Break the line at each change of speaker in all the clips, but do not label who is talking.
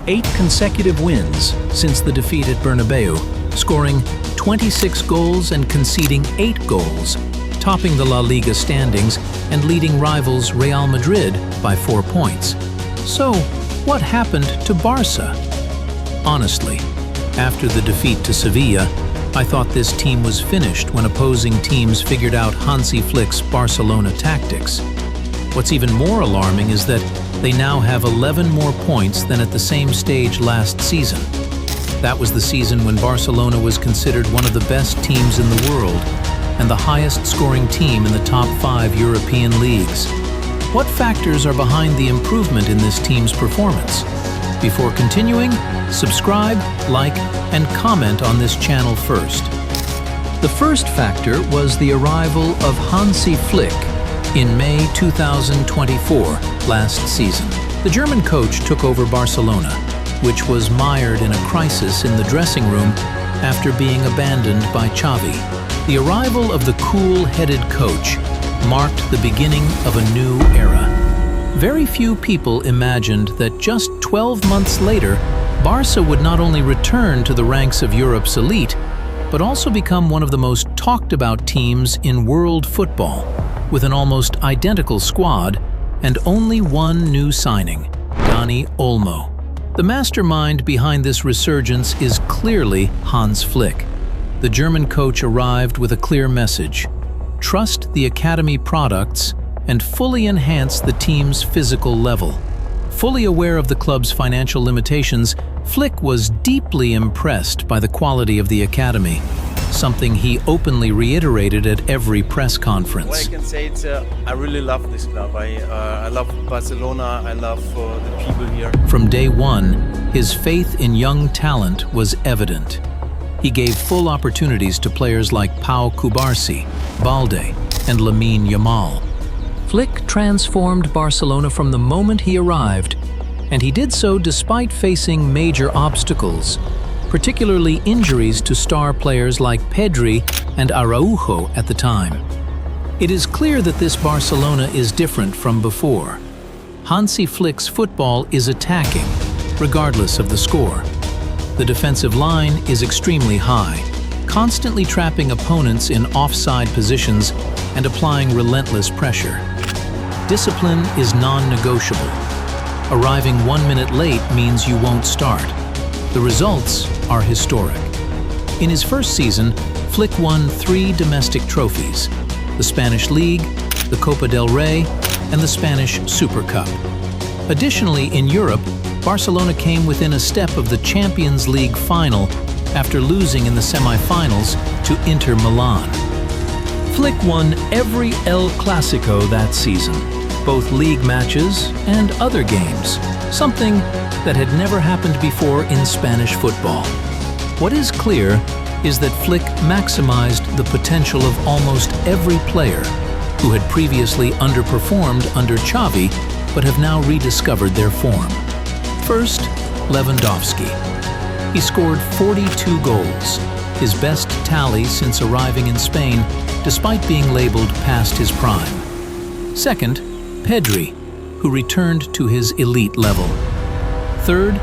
8 consecutive wins since the defeat at Bernabeu, scoring 26 goals and conceding 8 goals, topping the La Liga standings and leading rivals Real Madrid by 4 points. So, what happened to Barca? Honestly, after the defeat to Sevilla, I thought this team was finished when opposing teams figured out Hansi Flick's Barcelona tactics. What's even more alarming is that they now have 11 more points than at the same stage last season. That was the season when Barcelona was considered one of the best teams in the world and the highest scoring team in the top 5 European leagues. What factors are behind the improvement in this team's performance? Before continuing, subscribe, like, and comment on this channel first. The first factor was the arrival of Hansi Flick in May 2024, last season. The German coach took over Barcelona, which was mired in a crisis in the dressing room after being abandoned by Xavi. The arrival of the cool-headed coach marked the beginning of a new era. Very few people imagined that just 12 months later, Barca would not only return to the ranks of Europe's elite, but also become one of the most talked-about teams in world football, with an almost identical squad and only one new signing, Dani Olmo. The mastermind behind this resurgence is clearly Hans Flick. The German coach arrived with a clear message: trust the academy products and fully enhance the team's physical level. Fully aware of the club's financial limitations, Flick was deeply impressed by the quality of the academy, something he openly reiterated at every press conference.
What I can say is I really love this club. I love Barcelona, I love the people here.
From day one, his faith in young talent was evident. He gave full opportunities to players like Pau Cubarsí, Balde, and Yamal. Flick transformed Barcelona from the moment he arrived, and he did so despite facing major obstacles, particularly injuries to star players like Pedri and Araujo at the time. It is clear that this Barcelona is different from before. Hansi Flick's football is attacking, regardless of the score. The defensive line is extremely high, constantly trapping opponents in offside positions and applying relentless pressure. Discipline is non-negotiable. Arriving 1 minute late means you won't start. The results are historic. In his first season, Flick won 3 domestic trophies: the Spanish League, the Copa del Rey, and the Spanish Super Cup. Additionally, in Europe, Barcelona came within a step of the Champions League final after losing in the semi-finals to Inter Milan. Flick won every El Clasico that season, both league matches and other games, something that had never happened before in Spanish football. What is clear is that Flick maximized the potential of almost every player who had previously underperformed under Xavi but have now rediscovered their form. First, Lewandowski. He scored 42 goals, his best tally since arriving in Spain despite being labeled past his prime. Second, Pedri, who returned to his elite level. Third,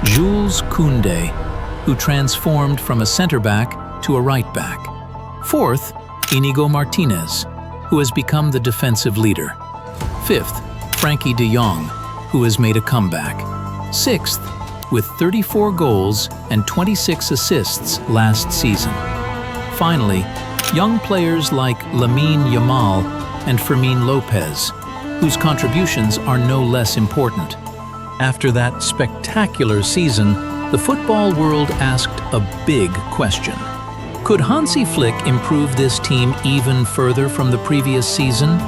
Jules Koundé, who transformed from a center-back to a right-back. Fourth, Inigo Martinez, who has become the defensive leader. Fifth, Frankie de Jong, who has made a comeback. Sixth, with 34 goals and 26 assists last season. Finally, young players like Lamine Yamal and Fermin Lopez, whose contributions are no less important. After that spectacular season, the football world asked a big question. Could Hansi Flick improve this team even further from the previous season?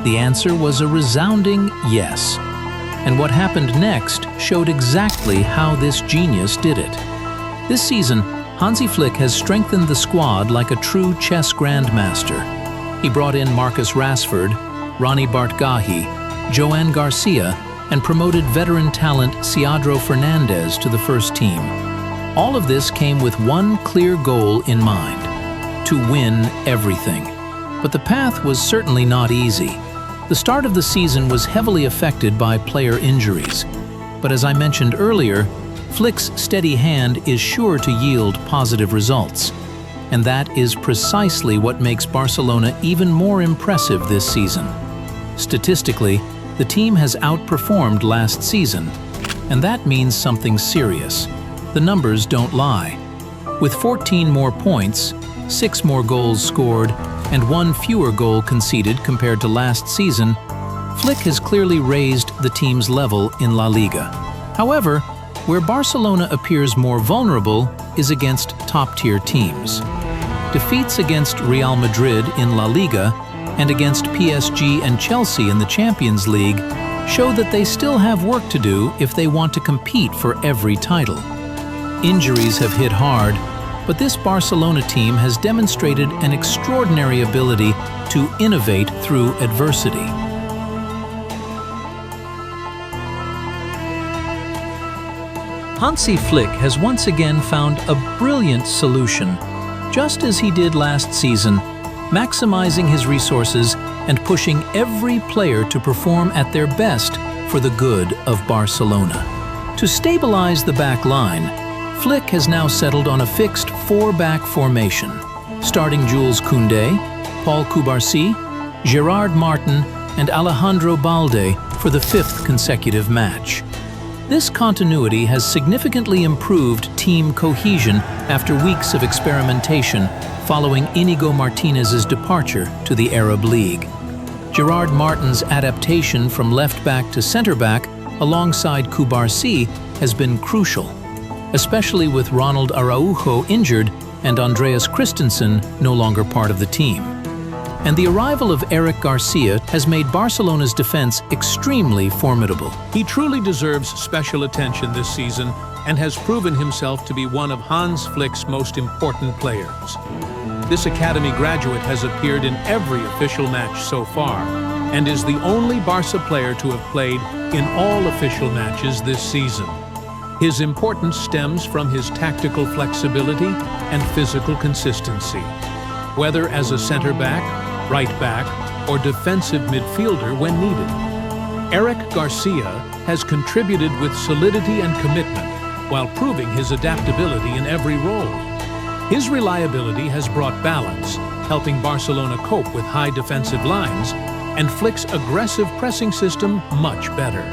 The answer was a resounding yes. And what happened next showed exactly how this genius did it. This season, Hansi Flick has strengthened the squad like a true chess grandmaster. He brought in Marcus Rashford, Ronnie Bartgahi, Joan Garcia, and promoted veteran talent Sandro Fernandez to the first team. All of this came with one clear goal in mind: to win everything. But the path was certainly not easy. The start of the season was heavily affected by player injuries. But as I mentioned earlier, Flick's steady hand is sure to yield positive results. And that is precisely what makes Barcelona even more impressive this season. Statistically, the team has outperformed last season, and that means something serious. The numbers don't lie. With 14 more points, 6 more goals scored, and 1 fewer goal conceded compared to last season, Flick has clearly raised the team's level in La Liga. However, where Barcelona appears more vulnerable is against top-tier teams. Defeats against Real Madrid in La Liga and against PSG and Chelsea in the Champions League show that they still have work to do if they want to compete for every title. Injuries have hit hard, but this Barcelona team has demonstrated an extraordinary ability to innovate through adversity. Hansi Flick has once again found a brilliant solution, just as he did last season, maximizing his resources and pushing every player to perform at their best for the good of Barcelona. To stabilize the back line, Flick has now settled on a fixed 4-back formation, starting Jules Koundé, Paul Cubarsí, Gerard Martin, and Alejandro Balde for the 5th consecutive match. This continuity has significantly improved team cohesion after weeks of experimentation following Inigo Martinez's departure to the Arab League. Gerard Martin's adaptation from left-back to center-back alongside Cubarsí has been crucial, especially with Ronald Araujo injured and Andreas Christensen no longer part of the team. And the arrival of Eric Garcia has made Barcelona's defense extremely formidable.
He truly deserves special attention this season and has proven himself to be one of Hans Flick's most important players. This academy graduate has appeared in every official match so far and is the only Barca player to have played in all official matches this season. His importance stems from his tactical flexibility and physical consistency. Whether as a center-back, right-back, or defensive midfielder when needed. Eric Garcia has contributed with solidity and commitment while proving his adaptability in every role. His reliability has brought balance, helping Barcelona cope with high defensive lines, and Flick's aggressive pressing system much better.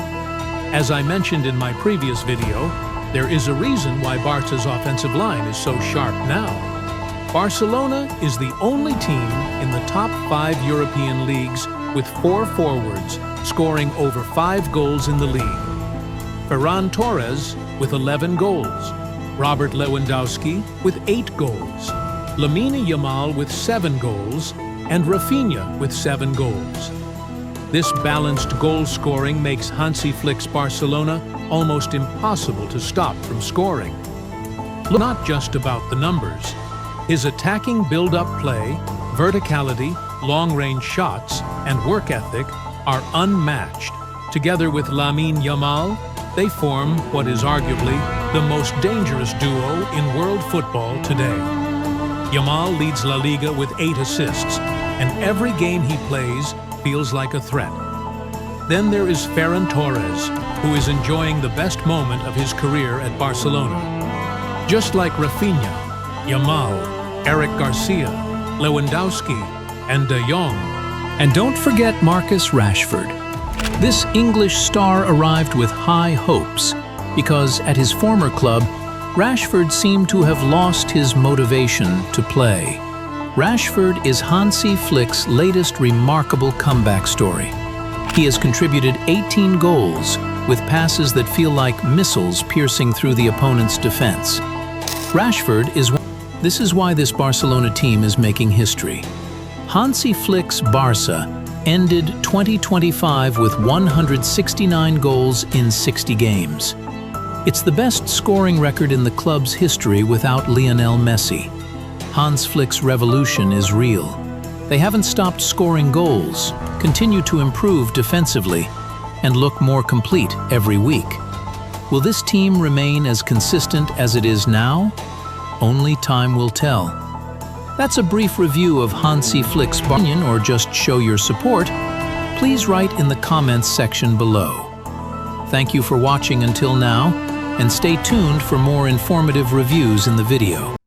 As I mentioned in my previous video, there is a reason why Barca's offensive line is so sharp now. Barcelona is the only team in the top 5 European leagues with 4 forwards scoring over 5 goals in the league. Ferran Torres with 11 goals, Robert Lewandowski with 8 goals, Lamine Yamal with 7 goals, and Raphinha with 7 goals. This balanced goal scoring makes Hansi Flick's Barcelona almost impossible to stop from scoring. Not just about the numbers. His attacking build-up play, verticality, long-range shots, and work ethic are unmatched. Together with Lamine Yamal, they form what is arguably the most dangerous duo in world football today. Yamal leads La Liga with 8 assists, and every game he plays feels like a threat. Then there is Ferran Torres, who is enjoying the best moment of his career at Barcelona. Just like Raphinha, Yamal, Eric Garcia, Lewandowski, and De Jong.
And don't forget Marcus Rashford. This English star arrived with high hopes because at his former club, Rashford seemed to have lost his motivation to play. Rashford is Hansi Flick's latest remarkable comeback story. He has contributed 18 goals with passes that feel like missiles piercing through the opponent's defense. Rashford is one. This is why this Barcelona team is making history. Hansi Flick's Barca ended 2025 with 169 goals in 60 games. It's the best scoring record in the club's history without Lionel Messi. Hans Flick's revolution is real. They haven't stopped scoring goals, continue to improve defensively, and look more complete every week. Will this team remain as consistent as it is now? Only time will tell. That's a brief review of Hansi Flick's Barca, or just show your support. Please write in the comments section below. Thank you for watching until now, and stay tuned for more informative reviews in the video.